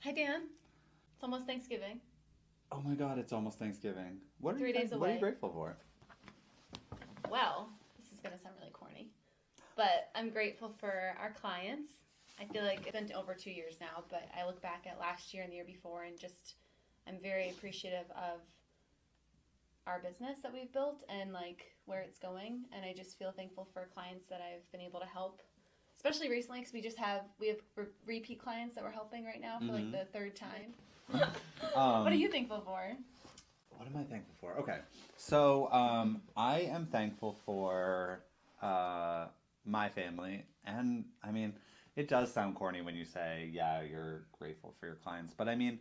Hi, Dan. It's almost Thanksgiving. Oh my God, it's almost Thanksgiving. What are 3 you days What are you away. grateful for? Well, this is going to sound really corny, but I'm grateful for our clients. I feel like it's been over 2 years now, but I look back at last year and the year before and just I'm very appreciative of our business that we've built and like where it's going. And I just feel thankful for clients that I've been able to help, especially recently because we have repeat clients that we're helping right now for like the third time. What are you thankful for? What am I thankful for? Okay, so I am thankful for my family, and I mean, it does sound corny when you say, "Yeah, you're grateful for your clients," but I mean,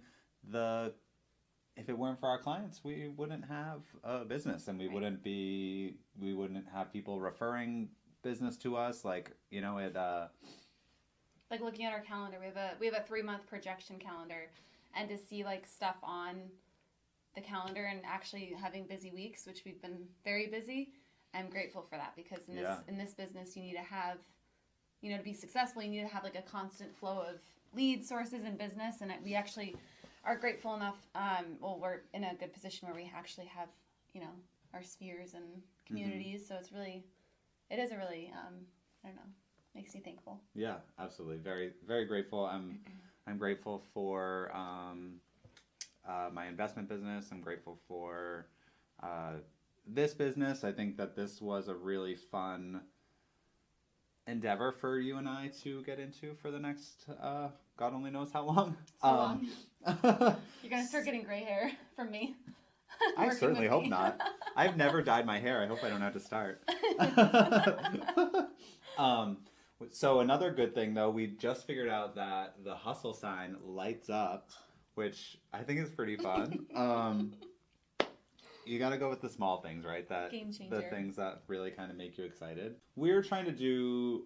if it weren't for our clients, we wouldn't have a business, and we wouldn't have people referring business to us. Like Like looking at our calendar, we have a 3-month projection calendar, and to see like stuff on the calendar and actually having busy weeks, which we've been very busy, I'm grateful for that because in this business you need to have, to be successful, you need to have like a constant flow of lead sources in business, and we actually are grateful enough. We're in a good position where we actually have, our spheres and communities, so it is a really, I don't know, makes you thankful. Yeah, absolutely. Very, very grateful. I'm grateful for my investment business. I'm grateful for this business. I think that this was a really fun endeavor for you and I to get into for the next God only knows how long. So long. You're gonna start getting gray hair from me. I certainly hope not. I've never dyed my hair. I hope I don't have to start. So another good thing, though, we just figured out that the hustle sign lights up, which I think is pretty fun. You got to go with the small things, right? Game changer. The things that really kind of make you excited. We're trying to do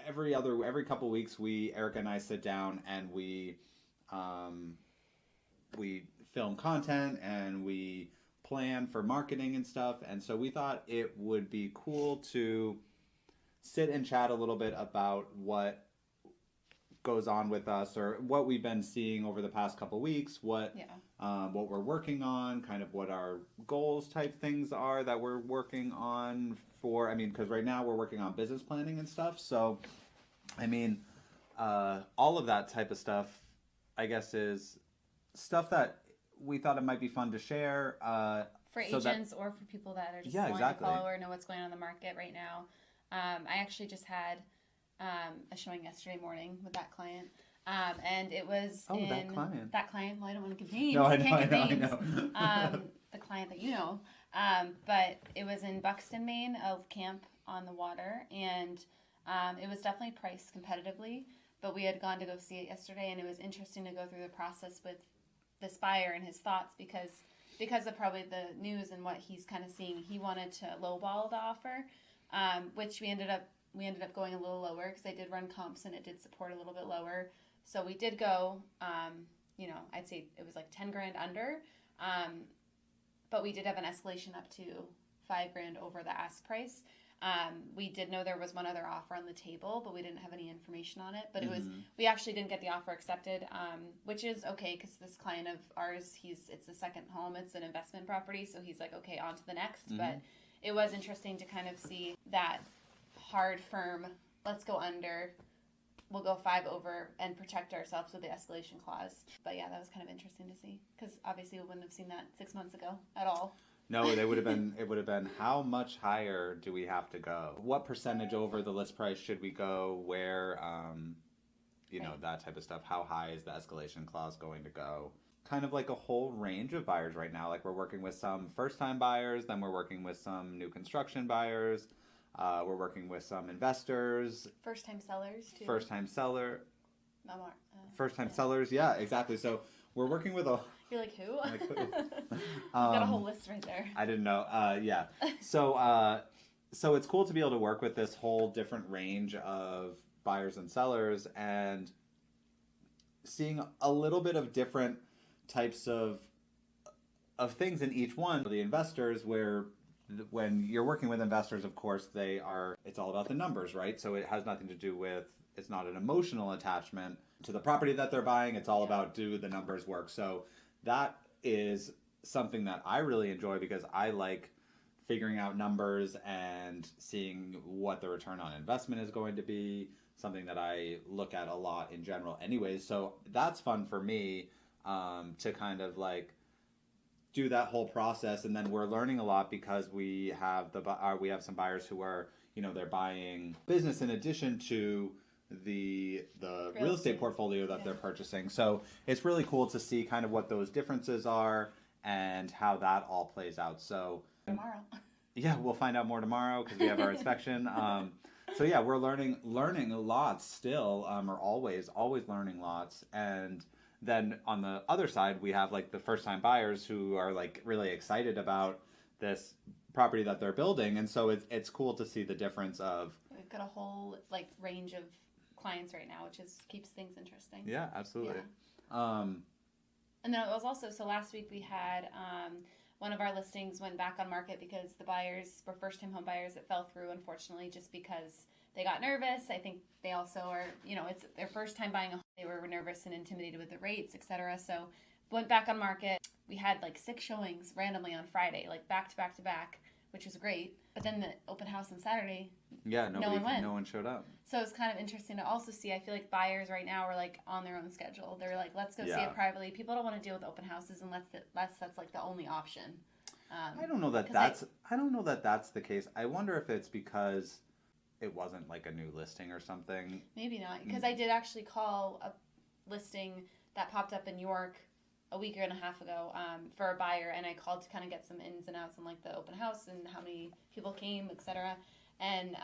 every couple weeks. Erica and I sit down and we film content and we plan for marketing and stuff. And so we thought it would be cool to sit and chat a little bit about what goes on with us or what we've been seeing over the past couple weeks, what we're working on, kind of what our goals type things are that we're working on because right now we're working on business planning and stuff. So, all of that type of stuff, I guess, is stuff that we thought it might be fun to share. For agents or for people that are just wanting to follow or know what's going on in the market right now. I actually just had a showing yesterday morning with that client. And it was that client. Well, I don't want to give names. No, I know. The client that you know. But it was in Buxton, Maine, a camp on the water. And it was definitely priced competitively. But we had gone to go see it yesterday. And it was interesting to go through the process with this buyer and his thoughts because of probably the news and what he's kind of seeing. He wanted to lowball the offer, which we ended up going a little lower because they did run comps and it did support a little bit lower. So we did go, I'd say it was like 10 grand under, but we did have an escalation up to 5 grand over the ask price. We did know there was one other offer on the table, but we didn't have any information on it. But we actually didn't get the offer accepted, which is okay because this client of ours, it's the second home, it's an investment property, so he's like, okay, on to the next. Mm-hmm. But it was interesting to kind of see that hard, firm, let's go under, we'll go 5 over and protect ourselves with the escalation clause. But yeah, that was kind of interesting to see because obviously we wouldn't have seen that 6 months ago at all. No, it would have been how much higher do we have to go? What percentage over the list price should we go? Where, that type of stuff. How high is the escalation clause going to go? Kind of like a whole range of buyers right now. Like we're working with some first-time buyers, then we're working with some new construction buyers. We're working with some investors. First-time sellers, too. First-time seller. First-time yeah. sellers, yeah, exactly. So we're working with a... You're like, who? You've got a whole list right there. I didn't know. Yeah. So it's cool to be able to work with this whole different range of buyers and sellers and seeing a little bit of different types of things in each one. The investors where when you're working with investors, of course, it's all about the numbers, right? So it has nothing to do with, it's not an emotional attachment to the property that they're buying. It's all about, do the numbers work? So that is something that I really enjoy because I like figuring out numbers and seeing what the return on investment is going to be, something that I look at a lot in general anyways. So that's fun for me, to kind of like do that whole process. And then we're learning a lot because we have some buyers who are, they're buying business in addition to the real estate portfolio that they're purchasing. So it's really cool to see kind of what those differences are and how that all plays out. So tomorrow. Yeah, we'll find out more tomorrow because we have our inspection. So yeah, we're learning lots still, or always learning lots. And then on the other side, we have like the first time buyers who are like really excited about this property that they're building. And so it's cool to see the difference of. We've got a whole like range of clients right now, which keeps things interesting. Yeah, absolutely. Yeah. And then it was also, so last week we had one of our listings went back on market because the buyers were first-time home buyers. It fell through, unfortunately, just because they got nervous. I think they also are, it's their first time buying a home. They were nervous and intimidated with the rates, etc. So went back on market. We had like 6 showings randomly on Friday, like back to back to back, which was great. But then the open house on Saturday, no one showed up. So it's kind of interesting to also see. I feel like buyers right now are like on their own schedule. They're like, let's go see it privately. People don't want to deal with open houses unless that's like the only option. I don't know that that's the case. I wonder if it's because it wasn't like a new listing or something. Maybe not, because I did actually call a listing that popped up in York a week and a half ago for a buyer, and I called to kind of get some ins and outs on like the open house and how many people came, etc. And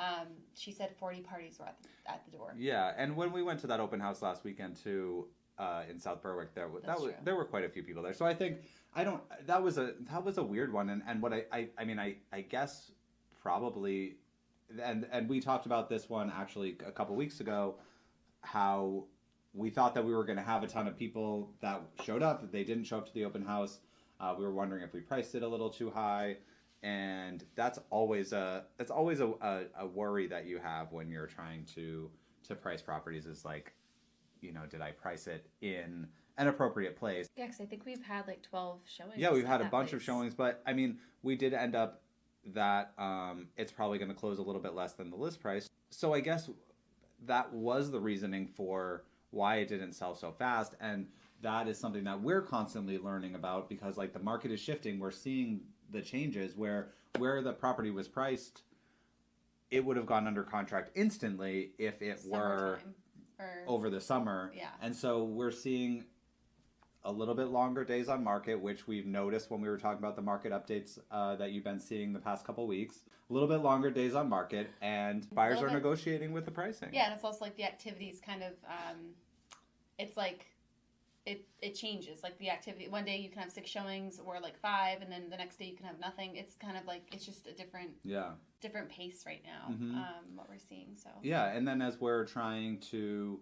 she said 40 parties were at the door. Yeah, and when we went to that open house last weekend too, in South Berwick, there were quite a few people there. So I think that was a weird one, and what I guess probably, and we talked about this one actually a couple weeks ago, how we thought that we were going to have a ton of people that showed up. They didn't show up to the open house. We were wondering if we priced it a little too high. And that's always a worry that you have when you're trying to price properties, is like, did I price it in an appropriate place? Yeah, because I think we've had like 12 showings. Yeah, we've had a bunch of showings, but I mean, we did end up that it's probably going to close a little bit less than the list price. So I guess that was the reasoning for why it didn't sell so fast, and that is something that we're constantly learning about because like the market is shifting. We're seeing the changes where the property was priced, it would have gone under contract instantly if it were over the summer. Yeah. And so we're seeing a little bit longer days on market, which we've noticed when we were talking about the market updates that you've been seeing the past couple weeks. A little bit longer days on market, and buyers are negotiating with the pricing. Yeah, and it's also like the activities kind of, it's like, it changes, like the activity. One day you can have 6 showings or like 5, and then the next day you can have nothing. It's kind of like, it's just a different pace right now, what we're seeing. So yeah, and then as we're trying to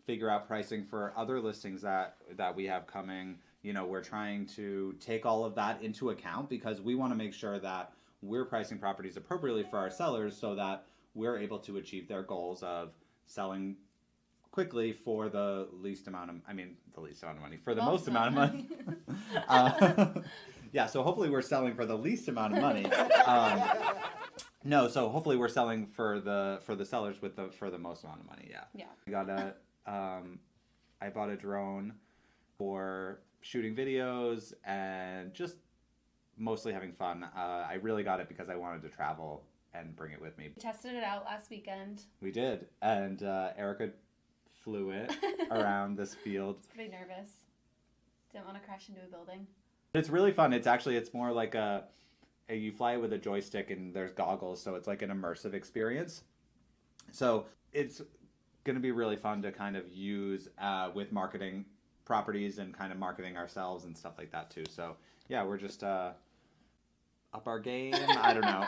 figure out pricing for other listings that we have coming, we're trying to take all of that into account because we want to make sure that we're pricing properties appropriately for our sellers so that we're able to achieve their goals of selling quickly for the least amount of money, for the most amount of money. Yeah, so hopefully we're selling for the least amount of money. So hopefully we're selling for the sellers for the most amount of money. Yeah. Yeah. We got I bought a drone for shooting videos and just mostly having fun. I really got it because I wanted to travel and bring it with me. We tested it out last weekend. We did, and Erica flew it around this field. I was pretty nervous. Didn't want to crash into a building. It's really fun. It's more like you fly it with a joystick and there's goggles, so it's like an immersive experience. So it's going to be really fun to kind of use with marketing properties and kind of marketing ourselves and stuff like that too. So yeah, we're just up our game. I don't know.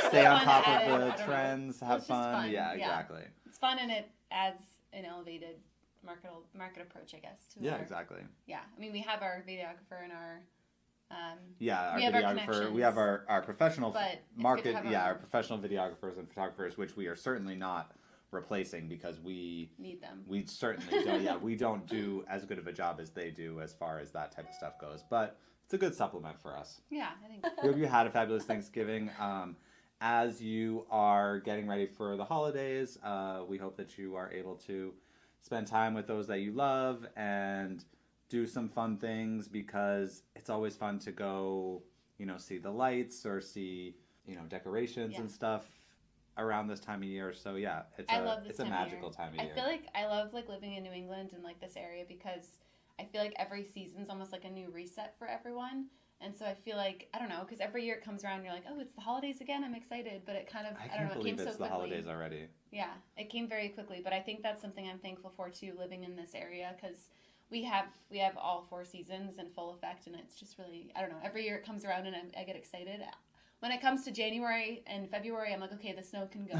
Stay on top of the trends. Have fun. Yeah, exactly. It's fun, and it adds an elevated market approach, I guess. Exactly. Yeah, I mean, we have our videographer and our Yeah, our we have our videographer. We have our professional but it's good market. to have Yeah, our our professional videographers and photographers, which we are certainly not replacing because we need them. We certainly don't. Yeah, we don't do as good of a job as they do as far as that type of stuff goes. But it's a good supplement for us. Yeah, I think. We hope you had a fabulous Thanksgiving. As you are getting ready for the holidays, we hope that you are able to spend time with those that you love and do some fun things, because it's always fun to go, see the lights or see, decorations and stuff around this time of year. So yeah, it's a magical time of year. I feel like I love living in New England and this area, because I feel like every season's almost like a new reset for everyone. And so I feel like, I don't know, because every year it comes around and you're like, oh, it's the holidays again, I'm excited. But it kind of, I don't know, it came so quickly. It's the holidays already. Yeah, it came very quickly. But I think that's something I'm thankful for too, living in this area, because we have all 4 seasons in full effect, and it's just really, I don't know, every year it comes around and I get excited. When it comes to January and February, I'm like, okay, the snow can go.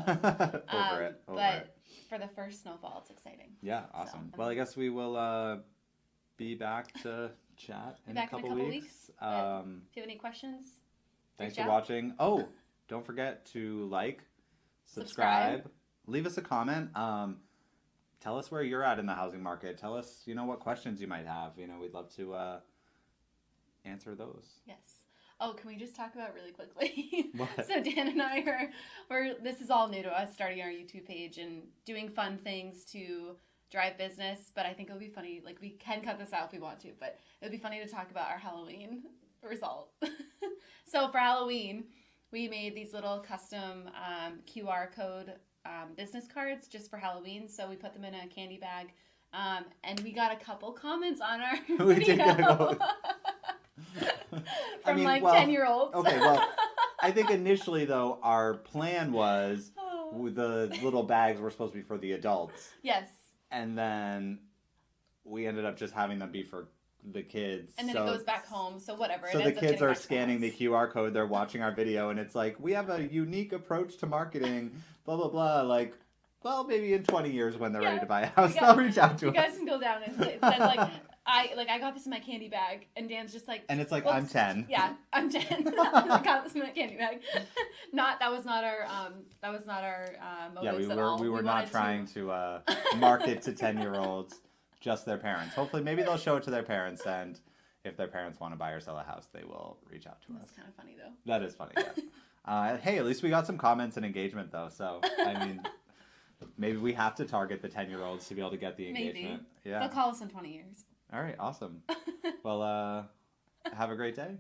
But for the first snowfall, it's exciting. Yeah, awesome. Well, I guess we will be back to chat in a couple weeks. If you have any questions, thanks for watching. Oh, don't forget to subscribe, leave us a comment. Tell us where you're at in the housing market. Tell us, what questions you might have. We'd love to answer those. Yes. Oh, can we just talk about really quickly? What? So Dan and I this is all new to us, starting our YouTube page and doing fun things to drive business. But I think it'll be funny. We can cut this out if we want to, but it'll be funny to talk about our Halloween result. So for Halloween, we made these little custom QR code business cards just for Halloween. So we put them in a candy bag, and we got a couple comments on our video. From 10-year-olds. Okay, well, I think initially, though, our plan was the little bags were supposed to be for the adults. Yes. And then we ended up just having them be for the kids. And then it goes back home, so whatever. So the kids are scanning the QR code, they're watching our video, and it's like, we have a unique approach to marketing, blah, blah, blah. Well, maybe in 20 years when they're ready to buy a house, they'll reach out to us. You guys can go down and it says, I got this in my candy bag, and Dan's just like... And it's like, I'm 10. Yeah, I'm 10. I got this in my candy bag. That was not our motives at all. We were not trying to market to 10-year-olds, just their parents. Hopefully, maybe they'll show it to their parents, and if their parents want to buy or sell a house, they will reach out to us. That's kind of funny, though. That is funny, yeah. Hey, at least we got some comments and engagement, though, so, I mean... Maybe we have to target the 10-year-olds to be able to get the engagement. Maybe. Yeah. They'll call us in 20 years. All right, awesome. Well, have a great day.